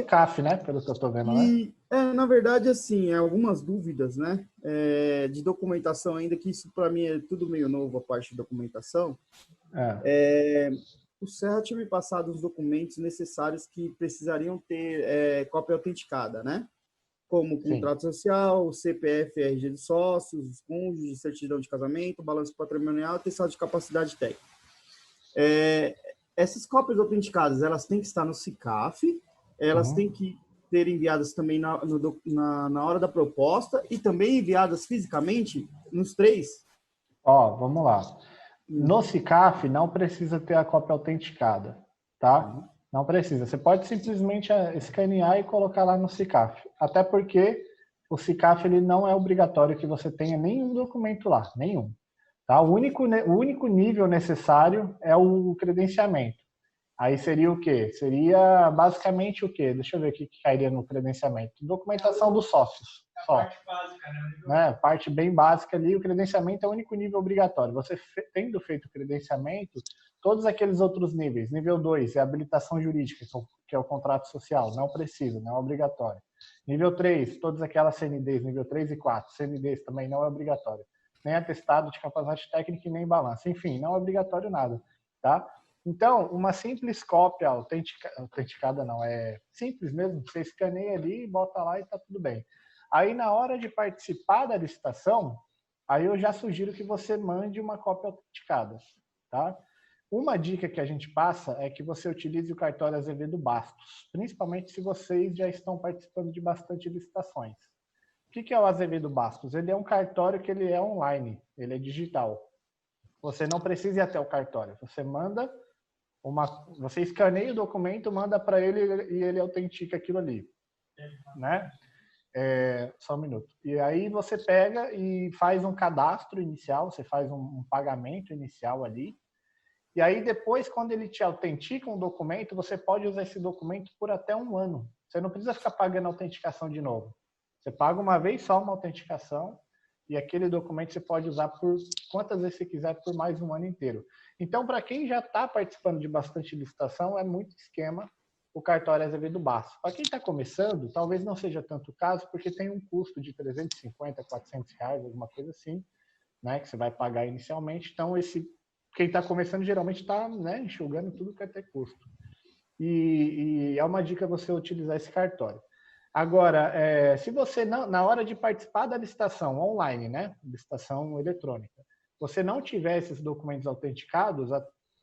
CAF, né? Pelo que eu estou vendo, né? E, na verdade, assim, algumas dúvidas, né? De documentação ainda, que isso para mim é tudo meio novo, a parte de documentação. O Serra tinha me passado os documentos necessários que precisariam ter cópia autenticada, né? Como o Sim. contrato social, CPF, RG de sócios, os cônjuges, certidão de casamento, balanço patrimonial, atestado de capacidade técnica. Essas cópias autenticadas, elas têm que estar no CICAF, elas têm que ser enviadas também na hora da proposta e também enviadas fisicamente nos três. Ó, vamos lá. No CICAF não precisa ter a cópia autenticada, tá? Não precisa. Você pode simplesmente escanear e colocar lá no CICAF. Até porque o CICAF ele não é obrigatório que você tenha nenhum documento lá, nenhum. Tá? O único nível necessário é o credenciamento. Aí seria o quê? Seria basicamente o quê? Deixa eu ver o que cairia no credenciamento. Documentação dos sócios. Só. Parte básica, né? Parte bem básica ali. O credenciamento é o único nível obrigatório. Você tendo feito o credenciamento, todos aqueles outros níveis. Nível 2 é habilitação jurídica, que é o contrato social. Não precisa, não é obrigatório. Nível 3, todas aquelas CNDs, nível 3 e 4. CNDs também não é obrigatório. Nem atestado de capacidade técnica e nem balanço. Enfim, não é obrigatório nada. Tá? Então, uma simples cópia autenticada não, é simples mesmo, você escaneia ali, bota lá e tá tudo bem. Aí, na hora de participar da licitação, aí eu já sugiro que você mande uma cópia autenticada, tá? Uma dica que a gente passa é que você utilize o cartório Azevedo Bastos, principalmente se vocês já estão participando de bastante licitações. O que é o Azevedo Bastos? Ele é um cartório que ele é online, ele é digital. Você não precisa ir até o cartório, você escaneia o documento, manda para ele e ele autentica aquilo ali, né? Só um minuto. E aí você pega e faz um cadastro inicial, você faz um pagamento inicial ali, e aí depois, quando ele te autentica um documento, você pode usar esse documento por até 1 ano. Você não precisa ficar pagando autenticação de novo. Você paga uma vez só uma autenticação, e aquele documento você pode usar por quantas vezes você quiser por mais 1 ano inteiro. Então, para quem já está participando de bastante licitação, é muito esquema o cartório Azevedo Bastos. Para quem está começando, talvez não seja tanto o caso, porque tem um custo de 350, 400 reais, alguma coisa assim, né, que você vai pagar inicialmente. Então, quem está começando geralmente está, né, enxugando tudo que vai ter custo. E é uma dica você utilizar esse cartório. Agora, se você, na hora de participar da licitação online, né, licitação eletrônica, você não tiver esses documentos autenticados,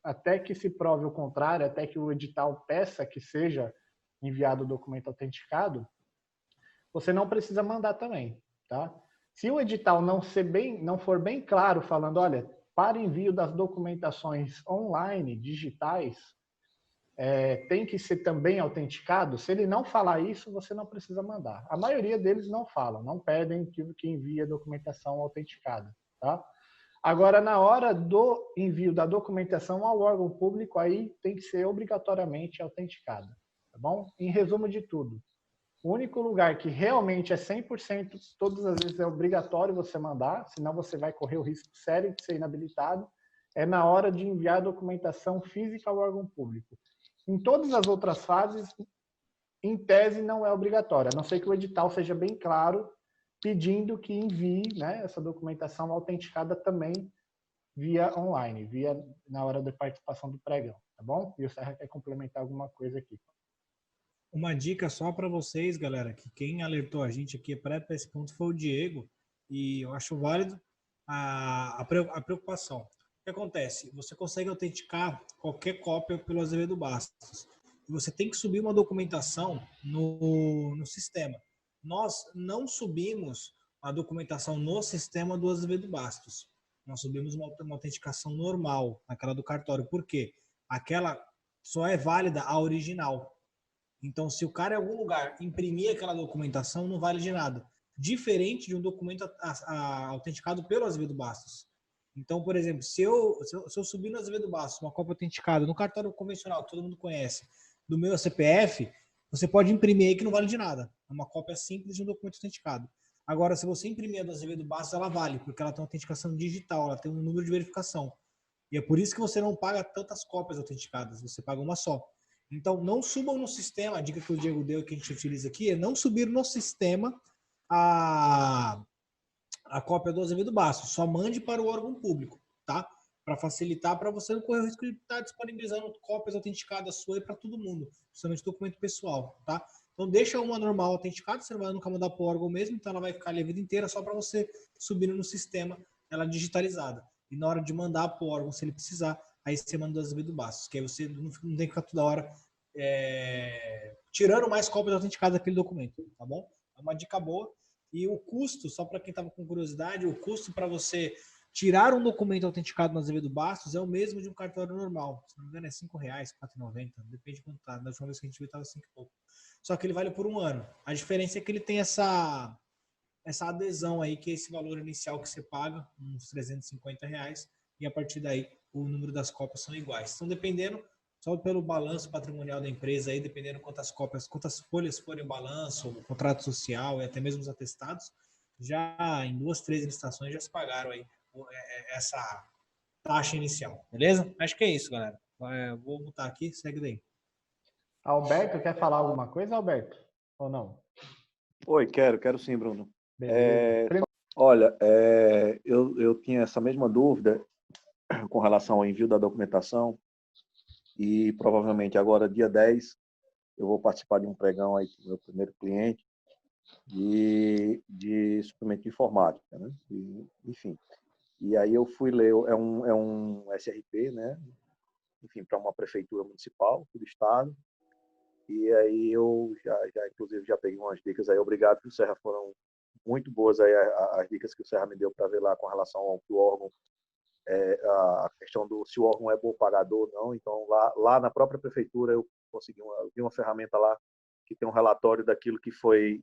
até que se prove o contrário, até que o edital peça que seja enviado o documento autenticado, você não precisa mandar também, tá? Se o edital não for bem claro, falando, olha, para envio das documentações online, digitais, tem que ser também autenticado, se ele não falar isso, você não precisa mandar. A maioria deles não falam, não pedem que envie a documentação autenticada, tá? Agora, na hora do envio da documentação ao órgão público, aí tem que ser obrigatoriamente autenticada, tá bom? Em resumo de tudo, o único lugar que realmente é 100%, todas as vezes é obrigatório você mandar, senão você vai correr o risco sério de ser inabilitado, é na hora de enviar a documentação física ao órgão público. Em todas as outras fases, em tese, não é obrigatório, a não ser que o edital seja bem claro, pedindo que envie, né, essa documentação autenticada também via online, na hora da participação do pregão, tá bom? E o Serra quer complementar alguma coisa aqui. Uma dica só para vocês, galera, que quem alertou a gente aqui para esse ponto foi o Diego, e eu acho válido a preocupação. O que acontece? Você consegue autenticar qualquer cópia pelo Azevedo Bastos. Você tem que subir uma documentação no sistema. Nós não subimos a documentação no sistema do Azevedo Bastos. Nós subimos uma autenticação normal, aquela do cartório. Por quê? Aquela só é válida a original. Então, se o cara em algum lugar imprimir aquela documentação, não vale de nada. Diferente de um documento autenticado pelo Azevedo Bastos. Então, por exemplo, se eu subir no Azevedo Bastos uma cópia autenticada no cartório convencional, que todo mundo conhece, do meu CPF, você pode imprimir aí que não vale de nada. É uma cópia simples de um documento autenticado. Agora, se você imprimir a do Azevedo Bastos, ela vale, porque ela tem uma autenticação digital, ela tem um número de verificação. E é por isso que você não paga tantas cópias autenticadas, você paga uma só. Então, não subam no sistema, a dica que o Diego deu, que a gente utiliza aqui, é não subir no sistema a cópia do Azevedo Bastos. Só mande para o órgão público, tá? Para facilitar, para você não correr o risco de estar disponibilizando cópias autenticadas sua para todo mundo, principalmente documento pessoal, tá? Então, deixa uma normal autenticada, você não vai nunca mandar para o órgão mesmo, então ela vai ficar ali a vida inteira só para você subir no sistema, ela digitalizada. E na hora de mandar para o órgão, se ele precisar, aí você manda o Azevedo Bastos, que aí você não tem que ficar toda hora tirando mais cópias autenticadas daquele documento, tá bom? É uma dica boa. E o custo, só para quem estava com curiosidade, o custo para você tirar um documento autenticado no Azevedo Bastos é o mesmo de um cartório normal. Se não me engano, é R$5, R$4,90. Depende de quanto tá. Da última vez que a gente viu, estava 5 e pouco. Só que ele vale por um ano. A diferença é que ele tem essa adesão aí, que é esse valor inicial que você paga, uns R$350, e a partir daí o número das cópias são iguais. Então, dependendo, só pelo balanço patrimonial da empresa aí, dependendo quantas cópias, quantas folhas forem o balanço, o contrato social e até mesmo os atestados, já em 2, 3 licitações já se pagaram aí essa taxa inicial, beleza? Acho que é isso, galera. Vou botar aqui, segue daí. Alberto, quer falar alguma coisa, Alberto? Ou não? Oi, quero sim, Bruno. Beleza. Olha, eu tinha essa mesma dúvida com relação ao envio da documentação e provavelmente agora, dia 10, eu vou participar de um pregão aí com o meu primeiro cliente de suprimento de informática, né? Enfim. E aí eu fui ler, é um SRP, né? Enfim, para uma prefeitura municipal do estado. E aí eu inclusive, já peguei umas dicas aí. Obrigado, que o Serra, foram muito boas aí as dicas que o Serra me deu para ver lá com relação ao que o órgão, a questão do se o órgão é bom pagador ou não. Então, lá na própria prefeitura, eu vi uma ferramenta lá que tem um relatório daquilo que foi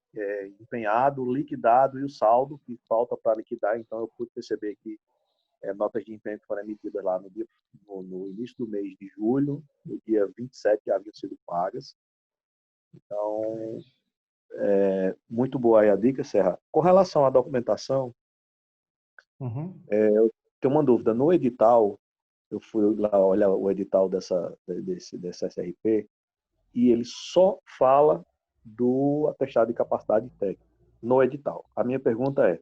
empenhado, liquidado e o saldo que falta para liquidar. Então, eu pude perceber que notas de empenho que foram emitidas lá no início do mês de julho, no dia 27, já haviam sido pagas. Então, muito boa aí a dica, Serra. Com relação à documentação, eu tenho uma dúvida. No edital, eu fui lá olhar o edital desse SRP e ele só fala do atestado de capacidade técnica no edital. A minha pergunta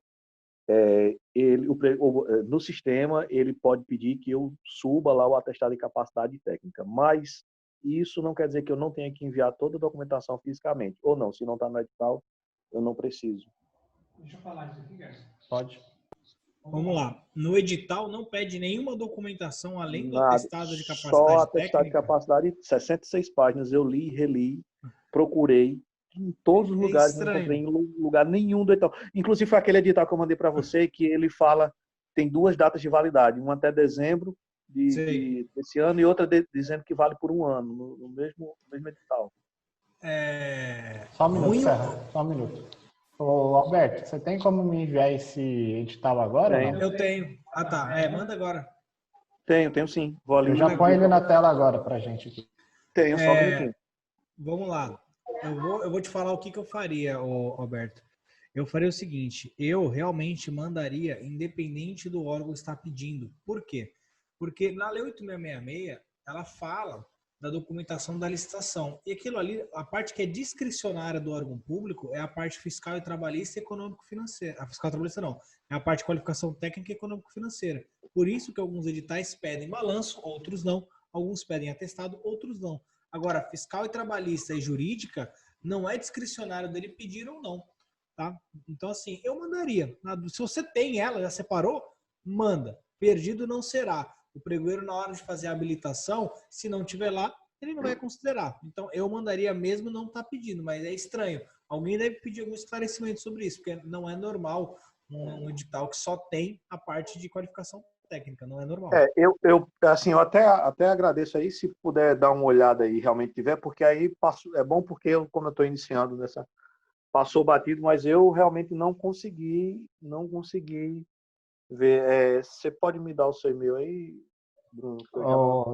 no sistema, ele pode pedir que eu suba lá o atestado de capacidade técnica, mas isso não quer dizer que eu não tenha que enviar toda a documentação fisicamente. Ou não, se não está no edital, eu não preciso. Deixa eu falar isso aqui, Garcia. Pode. Vamos lá. No edital não pede nenhuma documentação além do Nada, atestado de capacidade só técnica? atestado de capacidade, 66 páginas. Eu li, reli, procurei. Em todos os lugares, não encontrei em lugar nenhum do edital. Inclusive, foi aquele edital que eu mandei para você, que ele fala, tem 2 datas de validade, uma até dezembro desse ano e outra dizendo que vale por um ano, no mesmo edital. Só um minuto, Serra. Só um minuto. Ô, Alberto, você tem como me enviar esse edital agora? Ou não? Eu tenho. Ah, tá. Manda agora. Tenho sim. Vou ali. Eu já ponho ele na tela agora pra gente aqui. Tenho, só um minutinho. Vamos lá. Eu vou te falar o que eu faria, Alberto. Eu faria o seguinte, eu realmente mandaria independente do órgão estar pedindo. Por quê? Porque na Lei 8666, ela fala da documentação da licitação. E aquilo ali, a parte que é discricionária do órgão público é a parte fiscal e trabalhista e econômico-financeira. A fiscal e trabalhista não. É a parte de qualificação técnica e econômico-financeira. Por isso que alguns editais pedem balanço, outros não. Alguns pedem atestado, outros não. Agora, fiscal e trabalhista e jurídica, não é discricionário dele pedir ou não, tá? Então, assim, eu mandaria. Se você tem ela, já separou, manda. Perdido não será. O pregoeiro, na hora de fazer a habilitação, se não tiver lá, ele não vai considerar. Então, eu mandaria mesmo não estar pedindo, mas é estranho. Alguém deve pedir algum esclarecimento sobre isso, porque não é normal um edital que só tem a parte de qualificação técnica, não é normal. Eu até agradeço aí, se puder dar uma olhada aí, realmente tiver, porque aí é bom, porque como eu estou iniciando passou batido, mas eu realmente não consegui ver. Você pode me dar o seu e-mail aí, Bruno?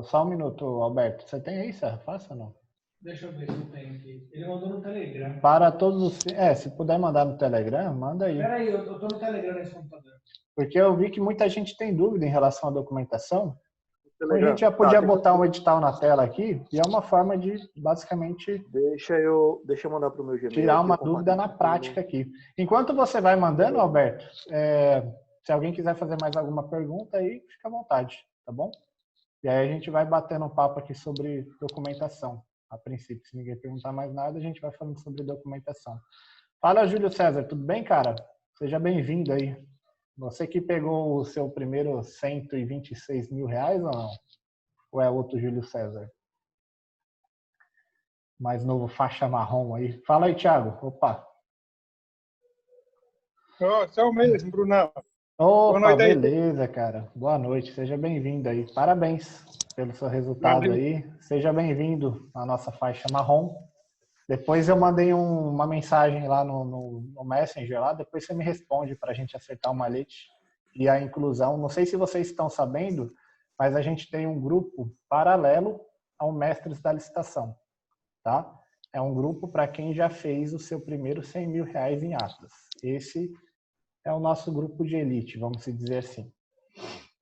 Só um minuto, Alberto. Você tem aí, Serra? Faça ou não? Deixa eu ver se eu tenho aqui. Ele mandou no Telegram. Para todos os... se puder mandar no Telegram, manda aí. Peraí, eu tô no Telegram nesse computador. Porque eu vi que muita gente tem dúvida em relação à documentação. A gente já podia botar um edital na tela aqui, e é uma forma de, basicamente, Deixa eu mandar para o meu Gmail. tirar uma dúvida na prática aqui. Enquanto você vai mandando, Alberto, se alguém quiser fazer mais alguma pergunta aí, fica à vontade, tá bom? E aí a gente vai batendo um papo aqui sobre documentação. A princípio, se ninguém perguntar mais nada, a gente vai falando sobre documentação. Fala, Júlio César, tudo bem, cara? Seja bem-vindo aí. Você que pegou o seu primeiro 126 mil reais ou não? Ou é outro Júlio César? Mais novo, faixa marrom aí. Fala aí, Thiago. Opa. Sou mesmo, Brunão. Opa, beleza, cara. Boa noite, seja bem-vindo aí. Parabéns pelo seu resultado aí. Seja bem-vindo à nossa faixa marrom. Depois eu mandei uma mensagem lá no Messenger lá, depois você me responde para a gente acertar o malhete e a inclusão. Não sei se vocês estão sabendo, mas a gente tem um grupo paralelo ao Mestres da Licitação, tá? É um grupo para quem já fez o seu primeiro 100 mil reais em atas. Esse é o nosso grupo de elite, vamos dizer assim.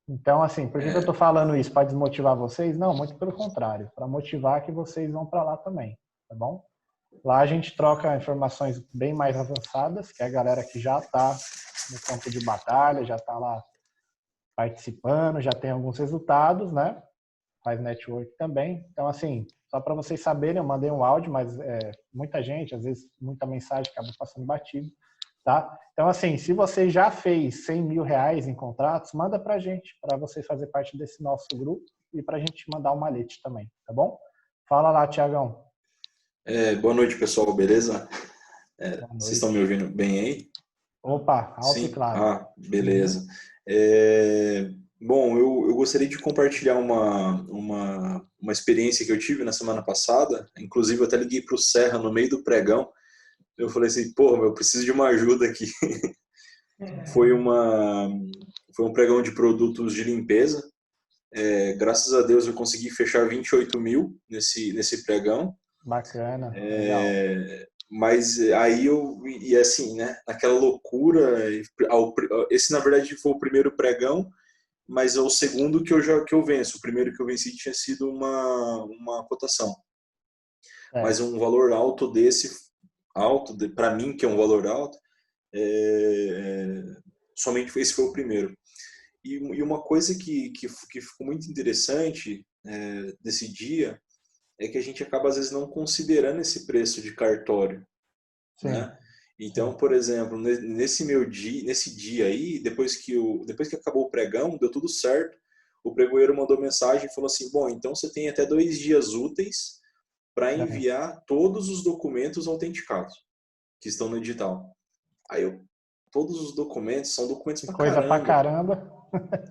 Então, assim, por que eu estou falando isso? Para desmotivar vocês? Não, muito pelo contrário, para motivar que vocês vão para lá também, tá bom? Lá a gente troca informações bem mais avançadas, que é a galera que já está no campo de batalha, já está lá participando, já tem alguns resultados, né? Faz network também. Então, assim, só para vocês saberem, eu mandei um áudio, mas muita gente, às vezes, muita mensagem acaba passando batido, tá? Então, assim, se você já fez 100 mil reais em contratos, manda para a gente, para você fazer parte desse nosso grupo e para a gente mandar um malhete também, tá bom? Fala lá, Tiagão. Boa noite, pessoal, beleza? Vocês estão me ouvindo bem aí? Opa, alto e claro. Beleza. Bom, eu gostaria de compartilhar uma experiência que eu tive na semana passada. Inclusive, eu até liguei para o Serra no meio do pregão. Eu falei assim, eu preciso de uma ajuda aqui. Foi um pregão de produtos de limpeza. Graças a Deus, eu consegui fechar 28 mil nesse pregão. Bacana. Mas aí e assim, né, naquela loucura, esse na verdade foi o primeiro pregão, mas é o segundo que eu venço. O primeiro que eu venci tinha sido uma cotação. Mas um valor alto para mim, que é um valor alto, somente esse foi o primeiro. E uma coisa que ficou muito interessante desse dia é que a gente acaba, às vezes, não considerando esse preço de cartório. Né? Então, por exemplo, nesse dia aí, depois que acabou o pregão, deu tudo certo, o pregoeiro mandou mensagem e falou assim, bom, então você tem até 2 dias úteis para enviar todos os documentos autenticados que estão no edital. Aí todos os documentos são documentos pra caramba.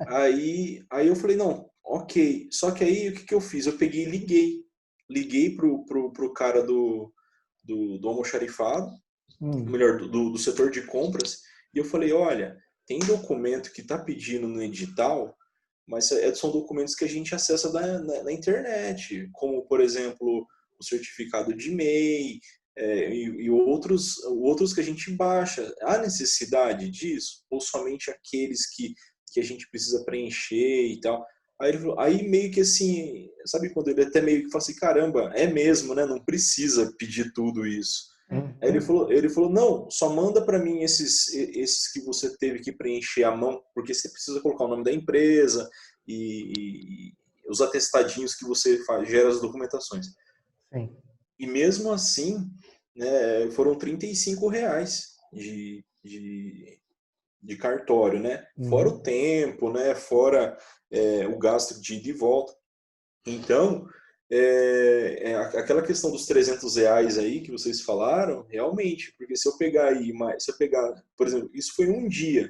Aí eu falei, não, ok. Só que aí o que eu fiz? Eu peguei e liguei pro cara do almoxarifado, melhor, do setor de compras, e eu falei, olha, tem documento que está pedindo no edital, mas são documentos que a gente acessa na internet, como, por exemplo, o certificado de MEI e outros que a gente baixa. Há necessidade disso? Ou somente aqueles que a gente precisa preencher e tal? Aí meio que assim, sabe quando ele até meio que fala assim, caramba, é mesmo, né? Não precisa pedir tudo isso. Aí ele falou, não, só manda para mim esses que você teve que preencher à mão, porque você precisa colocar o nome da empresa e os atestadinhos que você gera as documentações. Sim. E mesmo assim, né, foram R$35 de cartório, né? Fora o tempo, né? Fora o gasto de ida e volta. Então, aquela questão dos R$300 aí que vocês falaram, realmente, porque se eu pegar por exemplo, isso foi um dia,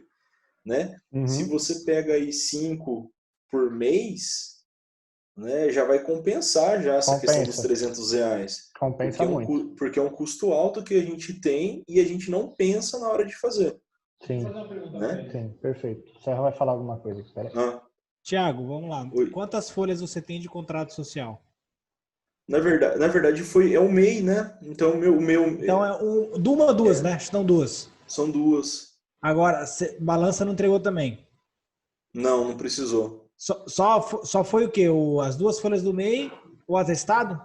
né? Se você pega aí 5 por mês, né, já vai compensar já essa questão dos R$300. Compensa muito. Porque é um custo alto que a gente tem e a gente não pensa na hora de fazer. Sim, né? Sim, perfeito. O Serra vai falar alguma coisa aqui, peraí. Tiago, vamos lá. Oi. Quantas folhas você tem de contrato social? Na verdade é o MEI, né? Então o meu Então é uma ou duas, né? Estão duas. São duas. Agora, balança não entregou também? Não precisou. Só foi o quê? As 2 folhas do MEI, o atestado?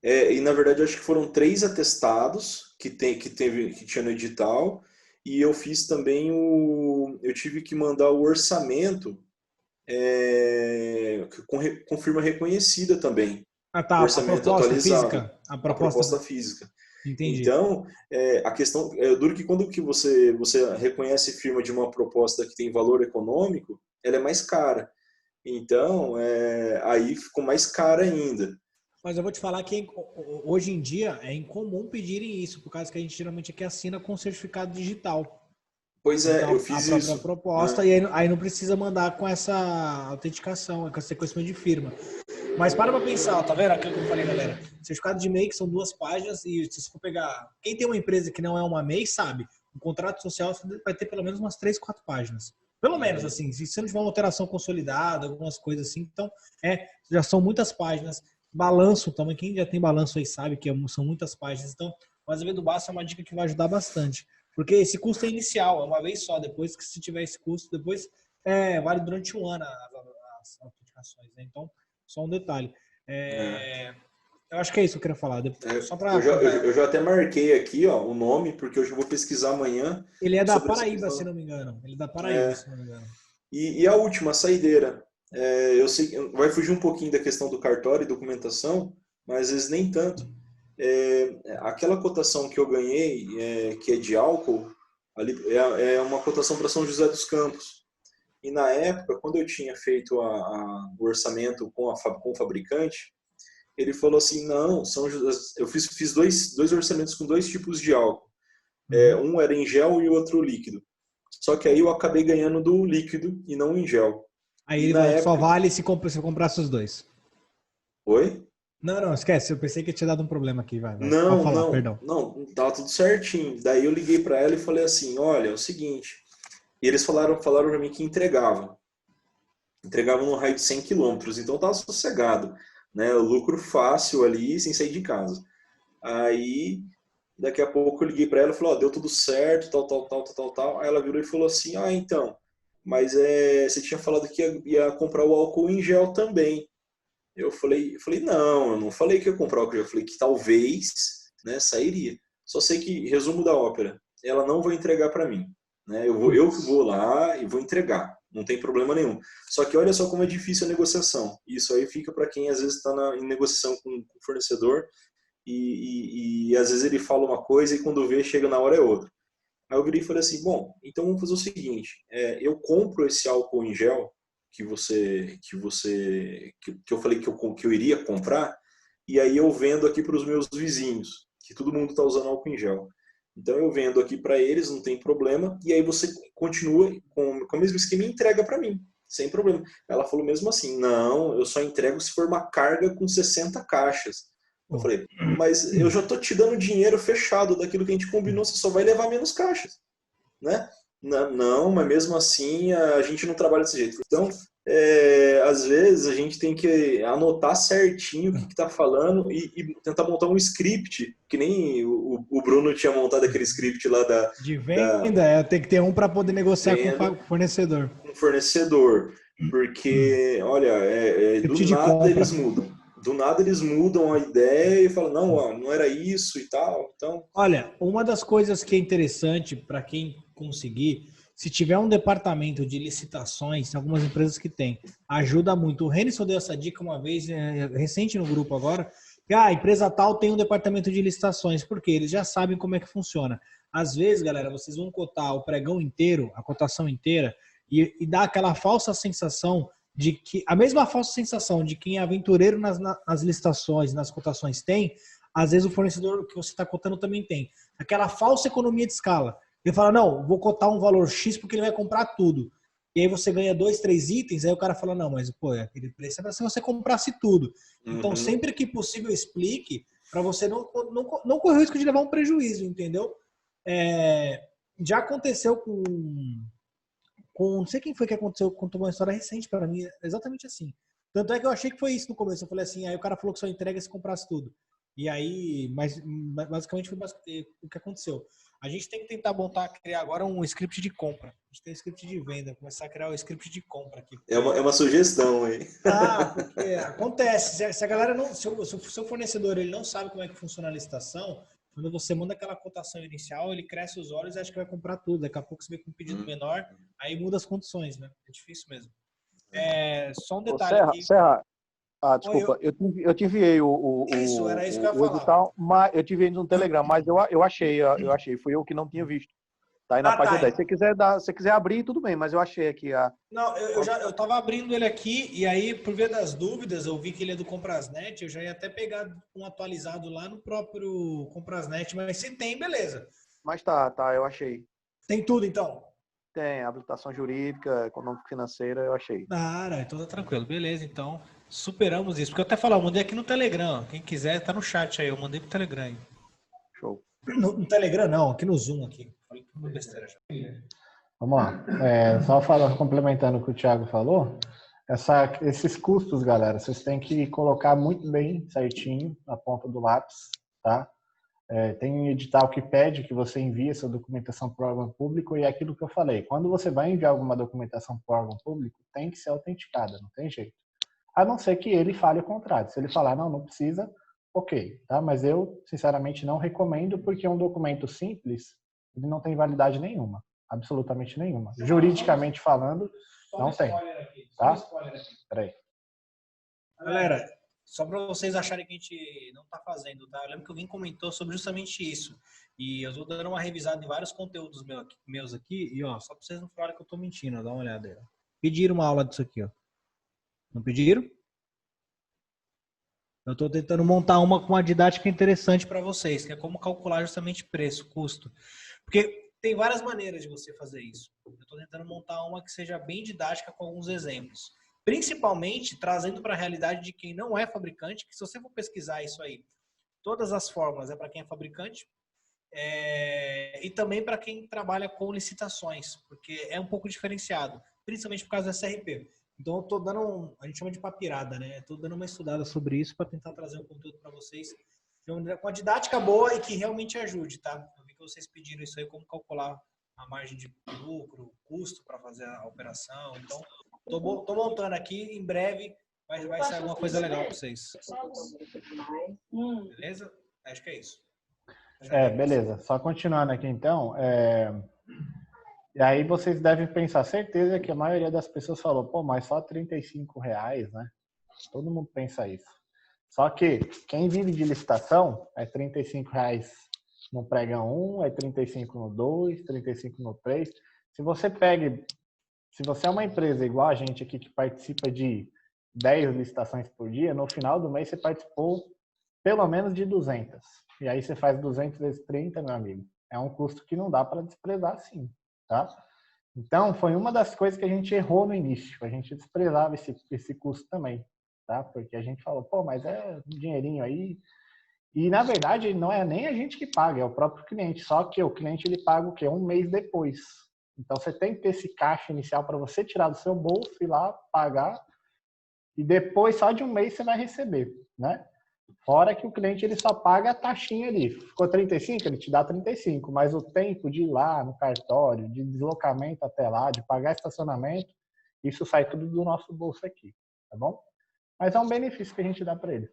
E na verdade acho que foram 3 atestados que tinha no edital, e eu fiz também eu tive que mandar o orçamento com firma reconhecida também. Ah, tá. O orçamento A proposta atualizado. física. A proposta física. Entendi. Então, a questão é duro que quando que você reconhece firma de uma proposta que tem valor econômico, ela é mais cara. Então, aí ficou mais cara ainda. Mas eu vou te falar que hoje em dia é incomum pedirem isso, por causa que a gente geralmente aqui assina com certificado digital. Pois é, então, eu fiz a própria isso. proposta, e aí não precisa mandar com essa autenticação, com esse reconhecimento de firma. Mas para pensar, tá vendo aquilo que eu falei, galera? Certificado de MEI, que são 2 páginas, e se você for pegar... Quem tem uma empresa que não é uma MEI, sabe, o contrato social vai ter pelo menos umas 3, 4 páginas. Pelo menos, assim, se você não tiver uma alteração consolidada, algumas coisas assim, então, já são muitas páginas. Balanço também, quem já tem balanço aí sabe que são muitas páginas. Então, o Azevedo Basso é uma dica que vai ajudar bastante. Porque esse custo é inicial, é uma vez só. Depois que se tiver esse custo, depois vale durante um ano as autenticações, né? Então, só um detalhe. Eu acho que é isso que eu queria falar. Só pra... eu já até marquei aqui o nome, porque eu já vou pesquisar amanhã. Ele é da Paraíba, se não me engano. Ele é da Paraíba, se não me engano. E a última, a saideira. Eu sei que vai fugir um pouquinho da questão do cartório e documentação, mas às vezes nem tanto. Aquela cotação que eu ganhei, que é de álcool, ali, é uma cotação para São José dos Campos. E na época, quando eu tinha feito o orçamento com o fabricante, ele falou assim, não, eu fiz dois orçamentos com 2 tipos de álcool. Um era em gel e o outro líquido. Só que aí eu acabei ganhando do líquido e não em gel. Aí ele falou, só vale se eu comprasse os 2. Oi? Não, esquece. Eu pensei que tinha dado um problema aqui. Vai. Não, Pode falar, perdão. não, tava tudo certinho. Daí eu liguei para ela e falei assim, olha, é o seguinte. E eles falaram para mim que entregavam no raio de 100 quilômetros, então tava sossegado, né? O lucro fácil ali, sem sair de casa. Aí, daqui a pouco eu liguei para ela e falei, deu tudo certo, tal. Aí ela virou e falou assim, então, mas você tinha falado que ia comprar o álcool em gel também. Eu falei, não, eu não falei que ia comprar o álcool em gel, eu falei que talvez, né, sairia. Só sei que, resumo da ópera, ela não vai entregar para mim, né? Eu que vou lá e vou entregar, não tem problema nenhum. Só que olha só como é difícil a negociação. Isso aí fica para quem às vezes está em negociação com o fornecedor e às vezes ele fala uma coisa e quando vê, chega na hora é outra. Aí eu virei e falei assim, bom, então vamos fazer o seguinte, eu compro esse álcool em gel que eu falei que eu iria comprar, e aí eu vendo aqui para os meus vizinhos, que todo mundo está usando álcool em gel. Então eu vendo aqui para eles, não tem problema, e aí você continua com o mesmo esquema e entrega para mim, sem problema. Ela falou mesmo assim, não, eu só entrego se for uma carga com 60 caixas. Eu falei, mas eu já tô te dando dinheiro fechado daquilo que a gente combinou, você só vai levar menos caixas, né? Não, mas mesmo assim a gente não trabalha desse jeito. Então, às vezes a gente tem que anotar certinho o que está falando e tentar montar um script, que nem o Bruno tinha montado aquele script lá de venda, tem que ter um para poder negociar com o fornecedor. Com o fornecedor, porque, olha, do nada eles mudam. Do nada eles mudam a ideia e falam, não era isso e tal. Então... Olha, uma das coisas que é interessante para quem conseguir, se tiver um departamento de licitações, tem algumas empresas que tem, ajuda muito. O Renison deu essa dica uma vez, recente no grupo agora, que a empresa tal tem um departamento de licitações, porque eles já sabem como é que funciona. Às vezes, galera, vocês vão cotar o pregão inteiro, a cotação inteira, e dá aquela falsa sensação de que, a mesma falsa sensação de quem é aventureiro nas licitações, nas cotações tem, às vezes o fornecedor que você está cotando também tem. Aquela falsa economia de escala. Ele fala, não, vou cotar um valor X porque ele vai comprar tudo. E aí você ganha 2, 3 itens, aí o cara fala, não, mas pô, aquele preço é para se você comprasse tudo. Então, sempre que possível, explique para você não correr o risco de levar um prejuízo, entendeu? Já aconteceu com não sei quem foi que aconteceu, contou uma história recente para mim, exatamente assim. Tanto é que eu achei que foi isso no começo. Eu falei assim, aí o cara falou que só entrega se comprasse tudo. E aí, mas basicamente foi o que aconteceu. A gente tem que tentar criar agora um script de compra. A gente tem um script de venda, começar a criar um script de compra aqui. É uma sugestão aí. Porque acontece, se a galera não, se o seu fornecedor ele não sabe como é que funciona a licitação, quando você manda aquela cotação inicial, ele cresce os olhos e acha que vai comprar tudo. Daqui a pouco você vê com um pedido menor, aí muda as condições, né? É difícil mesmo. Só um detalhe aqui. Serra, desculpa, eu te enviei Isso, era isso que eu ia o falar. edital, mas eu te enviei no Telegram, mas eu achei, fui eu que não tinha visto. Tá aí na página 10. Se você quiser abrir, tudo bem, mas eu achei aqui a... Não, eu tava abrindo ele aqui, e aí, por via das dúvidas, eu vi que ele é do Comprasnet, eu já ia até pegar um atualizado lá no próprio Comprasnet, mas se tem, beleza. Mas tá, eu achei. Tem tudo, então? Tem, habilitação jurídica, econômica financeira, eu achei. Então tá tranquilo, beleza, então superamos isso. Porque eu até falei, eu mandei aqui no Telegram, quem quiser tá no chat aí, eu mandei pro Telegram aí. Show. No Telegram não, aqui no Zoom aqui. Falei tudo besteira já. Vamos lá. Só complementando o que o Thiago falou, esses custos, galera, vocês têm que colocar muito bem certinho na ponta do lápis, tá? Tem um edital que pede que você envie essa documentação para o órgão público e é aquilo que eu falei. Quando você vai enviar alguma documentação para o órgão público, tem que ser autenticada, não tem jeito. A não ser que ele fale o contrário. Se ele falar, não precisa, ok, tá? Mas eu, sinceramente, não recomendo porque um documento simples, ele não tem validade nenhuma, absolutamente nenhuma. Juridicamente falando, não tem, tá? Peraí. Galera, só para vocês acharem que a gente não está fazendo, tá? Eu lembro que alguém comentou sobre justamente isso. E eu estou dando uma revisada em vários conteúdos meus aqui. E, ó, só para vocês não falarem que eu estou mentindo, dá uma olhada aí. Pediram uma aula disso aqui, ó. Não pediram? Eu estou tentando montar uma com uma didática interessante para vocês, que é como calcular justamente preço, custo. Porque tem várias maneiras de você fazer isso. Eu estou tentando montar uma que seja bem didática com alguns exemplos. Principalmente trazendo para a realidade de quem não é fabricante, que se você for pesquisar isso aí, todas as fórmulas é para quem é fabricante, e também para quem trabalha com licitações, porque é um pouco diferenciado, principalmente por causa do SRP. Então eu tô dando, a gente chama de papirada, né? Tô dando uma estudada sobre isso para tentar trazer um conteúdo para vocês com uma didática boa e que realmente ajude, tá? Eu vi que vocês pediram isso aí, como calcular a margem de lucro, o custo para fazer a operação. Então, tô montando aqui, em breve vai ser alguma coisa legal para vocês. Beleza? Acho que é isso. Beleza. Só continuando aqui então, e aí vocês devem pensar, certeza que a maioria das pessoas falou, pô, mas só R$35, né? Todo mundo pensa isso. Só que quem vive de licitação é R$35 no pregão 1, é 35 no 2, 35 no 3. Se você é uma empresa igual a gente aqui que participa de 10 licitações por dia, no final do mês você participou pelo menos de 200. E aí você faz 200 vezes 30, meu amigo. É um custo que não dá para desprezar sim, tá? Então, foi uma das coisas que a gente errou no início. A gente desprezava esse custo também, tá? Porque a gente falou, pô, mas é um dinheirinho aí. E, na verdade, não é nem a gente que paga, é o próprio cliente. Só que o cliente, ele paga o quê? Um mês depois. Então, você tem que ter esse caixa inicial para você tirar do seu bolso, ir lá, pagar. E depois, só de um mês, você vai receber, né? Fora que o cliente ele só paga a taxinha ali. Ficou 35, ele te dá 35, mas o tempo de ir lá no cartório, de deslocamento até lá, de pagar estacionamento, isso sai tudo do nosso bolso aqui, tá bom? Mas é um benefício que a gente dá para ele.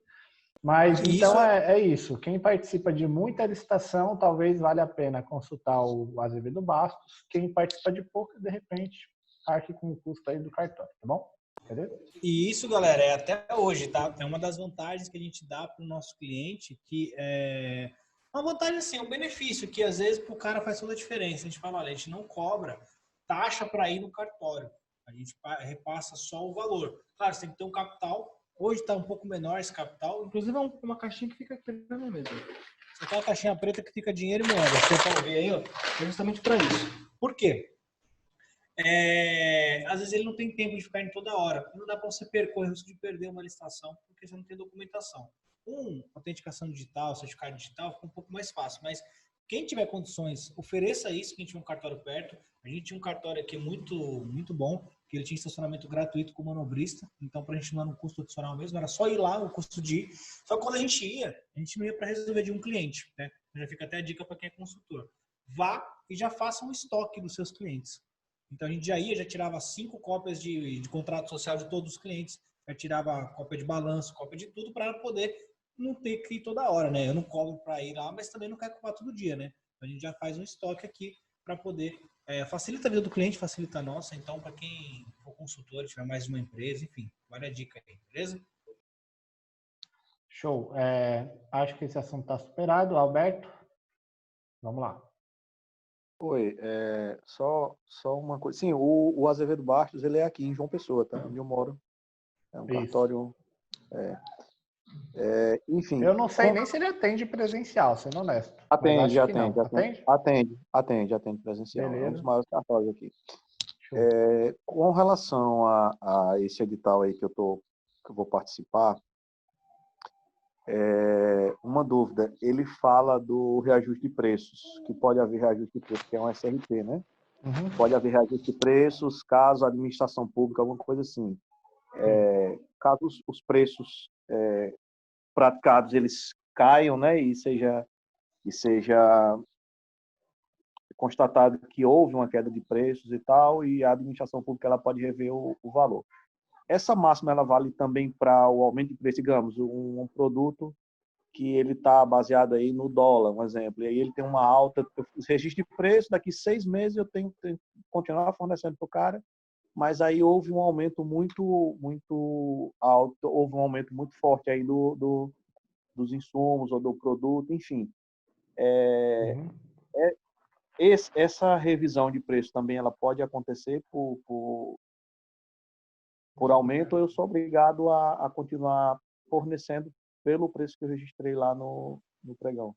Mas então é isso. Quem participa de muita licitação, talvez valha a pena consultar o Azevedo Bastos. Quem participa de pouca, de repente, arque com o custo aí do cartório, tá bom? Beleza? E isso, galera, é até hoje, tá? É uma das vantagens que a gente dá para o nosso cliente, que é uma vantagem assim, um benefício que às vezes para o cara faz toda a diferença. A gente fala, olha, a gente não cobra taxa para ir no cartório. A gente repassa só o valor. Claro, você tem que ter um capital. Hoje está um pouco menor esse capital. Inclusive é uma caixinha que fica aqui na mesa. Você tem uma caixinha preta que fica dinheiro e moeda. Você pode ver aí, ó. É justamente para isso. Por quê? Às vezes ele não tem tempo de ficar em toda hora. Não dá para você correr o risco de perder uma licitação porque você não tem documentação. Autenticação digital, certificado digital, fica um pouco mais fácil. Mas Quem tiver condições, ofereça isso, que a gente tem um cartório perto. A gente tinha um cartório aqui muito bom, que ele tinha estacionamento gratuito com manobrista. Então, para a gente não era um custo adicional mesmo, era só ir lá, o custo de ir. Só que quando a gente não ia para resolver de um cliente, né? Já fica até a dica para quem é consultor. Vá e já faça um estoque dos seus clientes. Então, a gente já tirava 5 cópias de contrato social de todos os clientes, já tirava cópia de balanço, cópia de tudo, para poder não ter que ir toda hora, né? Eu não cobro para ir lá, mas também não quero cobrar todo dia, né? A gente já faz um estoque aqui para poder facilita a vida do cliente, facilita a nossa. Então, para quem for consultor, tiver mais de uma empresa, enfim, vale a dica aí, beleza? Show. Acho que esse assunto está superado. Alberto, vamos lá. Oi, só uma coisa. Sim, o Azevedo Bastos, ele é aqui em João Pessoa, tá? Onde eu moro. É um cartório. Enfim. Eu não sei nem se ele atende presencial, sendo honesto. Atende presencial. Beleza. É um dos maiores cartórios aqui. Com relação a esse edital aí que eu vou participar, uma dúvida. Ele fala do reajuste de preços, que pode haver reajuste de preços, que é um SRP, né? Uhum. Pode haver reajuste de preços, caso a administração pública, alguma coisa assim. Caso os preços praticados eles caiam, né, e seja constatado que houve uma queda de preços e tal, e a administração pública ela pode rever o valor. Essa máxima ela vale também para o aumento de preço, digamos, um produto que ele está baseado aí no dólar, um exemplo, e aí ele tem uma alta, registro de preço, daqui 6 meses eu tenho que continuar fornecendo para o cara, mas aí houve um aumento muito alto, houve um aumento muito forte aí dos insumos ou do produto, enfim. Essa revisão de preço também ela pode acontecer por aumento, ou eu sou obrigado a continuar fornecendo pelo preço que eu registrei lá no pregão?